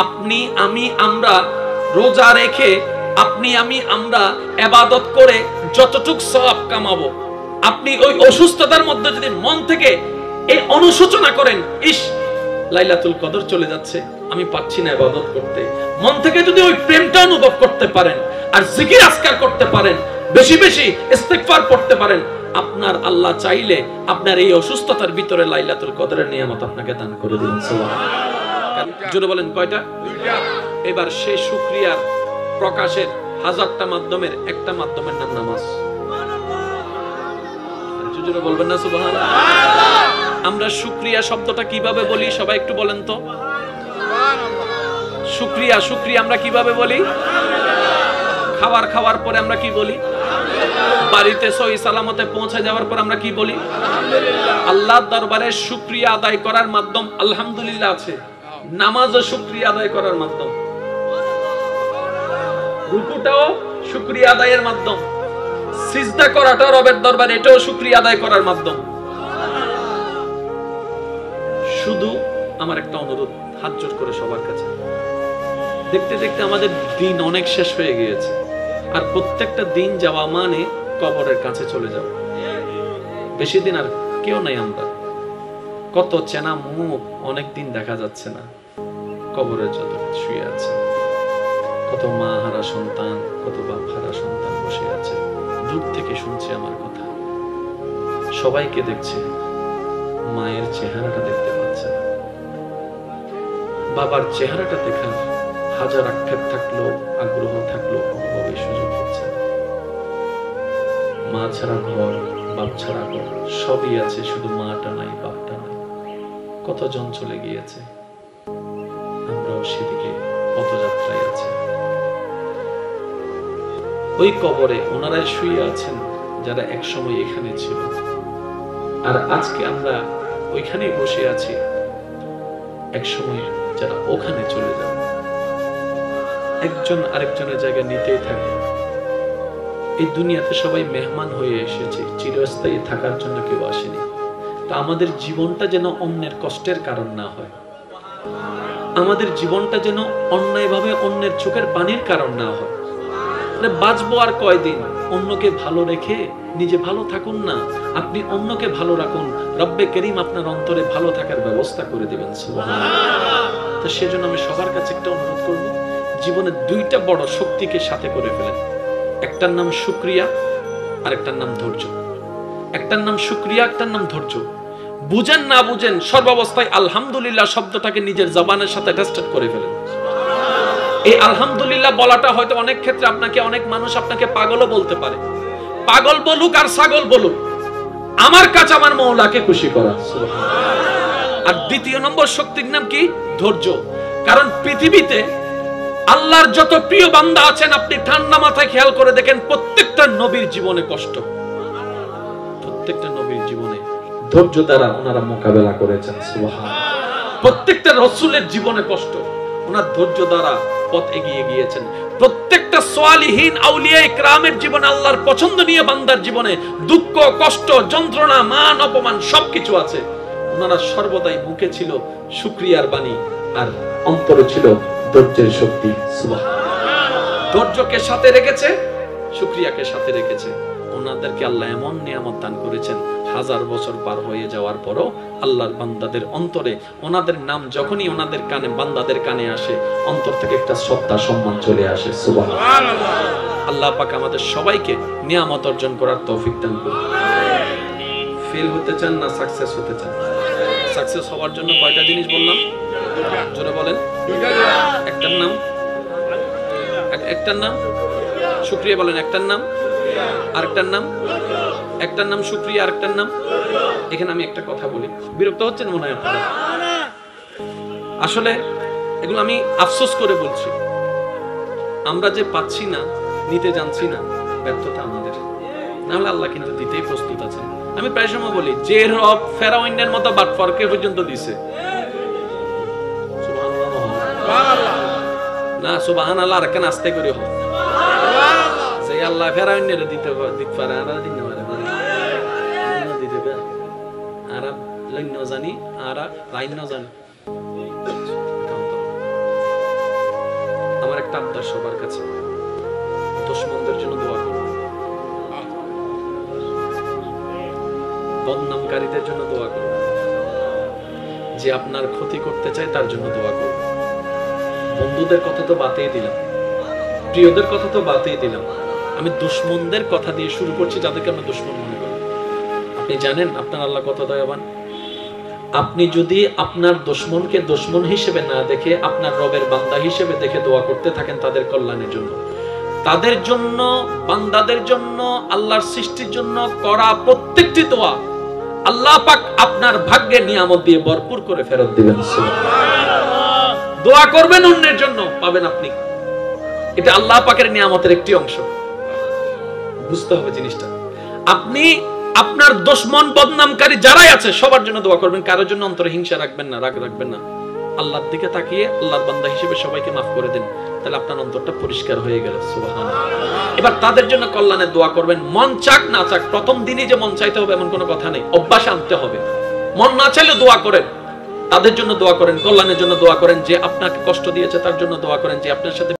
আপনি আমি আমরা রোজা রেখে আপনি আমি আমরা ইবাদত করে যতটুকু সওয়াব কামাবো, আপনি ওই অসুস্থতার মধ্যে যদি মন থেকে এই অনুশোচনা করেন, ইস লাইলাতুল কদর চলে যাচ্ছে, আমি পাচ্ছি না ইবাদত করতে, মন থেকে যদি ওই প্রেমটা অনুভব করতে পারেন আর জিকির আজকার করতে পারেন, বেশি বেশি ইস্তিগফার পড়তে পারেন, আপনার আল্লাহ চাইলে আপনার এই অসুস্থতার ভিতরে লাইলাতুল কদরের নিয়ামত আপনাকে দান করে দিবেন। সুবহানাল্লাহ। জোরে বলেন কয়টা? দুইটা। এবার সেই শুকরিয়ার প্রকাশের হাজারটা মাধ্যমের একটা মাধ্যমের নাম নামাজ। জোরে বলবেন না সুবহানাল্লাহ। আমরা শুকরিয়া শব্দটা কিভাবে বলি সবাই একটু বলেন তো। শুকরিয়া শুকরিয়া আমরা কিভাবে বলি? খাবার খাওয়ার পরে আমরা কি বলি? বাড়িতে সহি সালামতে পৌঁছে যাওয়ার পর আমরা কি বলি? আল্লাহর দরবারে শুকরিয়া আদায় করার মাধ্যম আলহামদুলিল্লাহ আছে। নামাজও শুকরিয়া আদায় করার মাধ্যম, রুকুটাও শুকরিয়া আদায়ের মাধ্যম, সিজদা করাটা রবের দরবারে এটাও শুকরিয়া আদায় করার মাধ্যম। শুধু আমার একটা অনুরোধ, হাত জোড় করে সবার কাছে, দেখতে দেখতে আমাদের দিন অনেক শেষ হয়ে গিয়েছে, আর প্রত্যেকটা দিন যাওয়া মানে কবরের কাছে চলে যাওয়া। বেশি দিন আর কেউ নাই আমরা, কত চেনা মুখ অনেক দিন দেখা যাচ্ছে না, কবরের যত শুয়ে আছে, কত মা হারা সন্তান, কত বাপ হারা সন্তান বসে আছে, দূর থেকে শুনছে আমার কথা, সবাইকে দেখছে, মায়ের চেহারাটা দেখতে পাচ্ছে না, বাবার চেহারাটা দেখার হাজার আক্ষেপ থাকলো, আগ্রহ থাকলো, কোনোভাবে সুযোগ হচ্ছে না। মা ছাড়া ঘর, বাপ ছাড়া ঘর, সবই আছে, শুধু মাটা নাই, বাপটা নাই। কতজন চলে গিয়েছে, আমরাও সেদিকে পথযাত্রায় আছি। ওই কবরে ওনারাই শুয়ে আছেন যারা একসময় এখানে ছিল, আর আজকে আমরা ওইখানেই বসে আছি, একসময় যারা ওখানে চলে যাবে। একজন আরেকজনের জায়গা নিতেই থাকে। এই দুনিয়াতে সবাই মেহমান হয়ে এসেছে, চিরস্থায়ী থাকার জন্য কেউ আসেনি। তা আমাদের জীবনটা যেন অন্যের কষ্টের কারণ না হয়, আমাদের জীবনটা যেন অন্যায়ভাবে অন্যের চোখের পানির কারণ না হয়। বাঁচবো আর কয়দিন, অন্যকে ভালো রেখে নিজে ভালো থাকুন না, আপনি অন্যকে ভালো রাখুন, রব্বে করিম আপনার অন্তরে ভালো থাকার ব্যবস্থা করে দিবেন। সুবহানাল্লাহ। তো সেজন্য আমি সবার কাছে একটা অনুরোধ করব, জীবনে দুইটা বড় শক্তিকে সাথে করে ফেলেন। একটার নাম শুকরিয়া, আর একটার নাম ধৈর্য। একটার নাম শুকরিয়া, একটার নাম ধৈর্য। বুঝেন না বুঝেন, সর্বাবস্থায় আলহামদুলিল্লাহ শব্দটাকে নিজের জবানের সাথে অ্যাটাচড করে ফেলেন। এই আলহামদুলিল্লাহ বলাটা হয়তো অনেক ক্ষেত্রে আপনাকে, অনেক মানুষ আপনাকে পাগলও বলতে পারে। পাগল বলুক আর ছাগল বলুক, আমার কাছে আমার মওলাকে খুশি করা। সুবহানাল্লাহ। আর দ্বিতীয় নম্বর শক্তির নাম কি? ধৈর্য। কারণ পৃথিবীতে আল্লাহর যত প্রিয় বান্দা আছেন, আপনি ঠান্ডা মাথায় খেয়াল করে দেখেন, প্রত্যেকটা নবীর জীবনে কষ্ট, প্রত্যেকটা নবীর জীবনে ধৈর্য দ্বারা ওনারা মোকাবেলা করেছেন। সুবহানাল্লাহ। প্রত্যেকটা রাসূলের জীবনে কষ্ট, ওনার ধৈর্য দ্বারা পথ এগিয়ে গিয়েছেন। প্রত্যেকটা সালিহিন আউলিয়া ইকরামের জীবনে, আল্লাহর পছন্দনীয় বান্দার জীবনে দুঃখ, কষ্ট, যন্ত্রণা, মান অপমান সবকিছু আছে, ওনারা সর্বদাই মুখে ছিল শুকরিয়ার বাণী, আর অন্তরে ছিল ধৈর্যের শক্তি। সুবহানাল্লাহ। ধৈর্যকে সাথে রেখেছে, শুকরিয়াকে সাথে রেখেছে। ওনাদেরকে আল্লাহ এমন নিয়ামত দান করেছেন, হাজার বছর পার হয়ে যাওয়ার পরও আল্লাহর বান্দাদের অন্তরে ওনাদের নাম যখনই ওনাদের কানে, বান্দাদের কানে আসে, অন্তর থেকে একটা শ্রদ্ধা সম্মান চলে আসে। সুবহানাল্লাহ। আল্লাহ পাক আমাদের সবাইকে নিয়ামত অর্জন করার তৌফিক দান করুন। ফেল হতে চান না সাকসেস হতে চান? সাকসেস হওয়ার জন্য কয়টা জিনিস বললাম? জোরে বলেন। একটার নাম, একটার নাম শুকরিয়া বলেন, একটার নাম, আরেকটার নাম, একটার নাম শুকরিয়া, আরেকটার নাম। এখানে আমি একটা কথা বলি, বিরক্ত হচ্ছেন মনে হয় আপনারা? আসলে এগুলো আমি আফসোস করে বলছি, আমরা যে পাচ্ছি না, নিতে জানছি না, ব্যর্থতা আমাদের। নাহলে আল্লাহ কিন্তু দিতেই প্রস্তুত আছেন। আমি প্রায় সময় বলি, যে রব ফেরাউনের মতো বাটফারকে পর্যন্ত দিছে, সুবহানাল্লাহ না, সুবহানাল্লাহ আর কেন আস্তে করে হোক, যে আল্লাহ ফেরাউনের দিতে পারে, আর দিন দিতে পারে, আর লাইন জানি, আর লাইন জানি। খবরদার সবার কাছে দুশমনদের জন্য দোয়া করবেন, বদনামকারীদের জন্য দোয়া করবেন, যে আপনার ক্ষতি করতে চায় তার জন্য দোয়া করবেন। বন্ধুদের কথা তো বাতিয়ে দিলাম, প্রিয়দের কথা তো বাতিয়ে দিলাম, আমি দুশমনদের কথা দিয়ে শুরু করছি, যাদেরকে আমরা দুশমন মনে করি। আপনি জানেন আপনার আল্লাহ কত দয়াবান। আপনি যদি আপনার দুশমনকে দুশমন হিসেবে না দেখে আপনার রবের বান্দা হিসেবে দেখে দোয়া করতে থাকেন তাদের কল্যাণের জন্য, তাদের জন্য, বান্দাদের জন্য, আল্লাহর সৃষ্টির জন্য করা প্রত্যেকটি দোয়া আল্লাহ পাক আপনার ভাগ্যে নিয়ামত দিয়ে ভরপুর করে ফেরত দিবেন। দোয়া করবেন অন্যের জন্য, পাবেন আপনি। এটা আল্লাহ পাকের নিয়ামতের একটি অংশ। বুঝতে হবে জিনিসটা। আপনি আপনার দুশমন বদনামকারী যারাই আছে সবার জন্য দোয়া করবেন, কারোর জন্য অন্তরে হিংসা রাখবেন না, রাগ রাখবেন না। আল্লাহর দিকে তাকিয়ে আল্লাহর বান্দা হিসেবে সবাইকে মাফ করে দেন, তাহলে আপনার অন্তরটা পরিষ্কার হয়ে গেল। সুবহানাল্লাহ। এবার তাদের জন্য কল্যাণের দোয়া করবেন, মন চাক না চাক। প্রথম দিনই যে মন চাইতে হবে এমন কোনো কথা নেই, অভ্যাস আনতে হবে। মন না চাইলে দোয়া করেন, তাদের জন্য দোয়া করেন, কল্যাণের জন্য দোয়া করেন। যে আপনাকে কষ্ট দিয়েছে তার জন্য দোয়া করেন, যে আপনার সাথে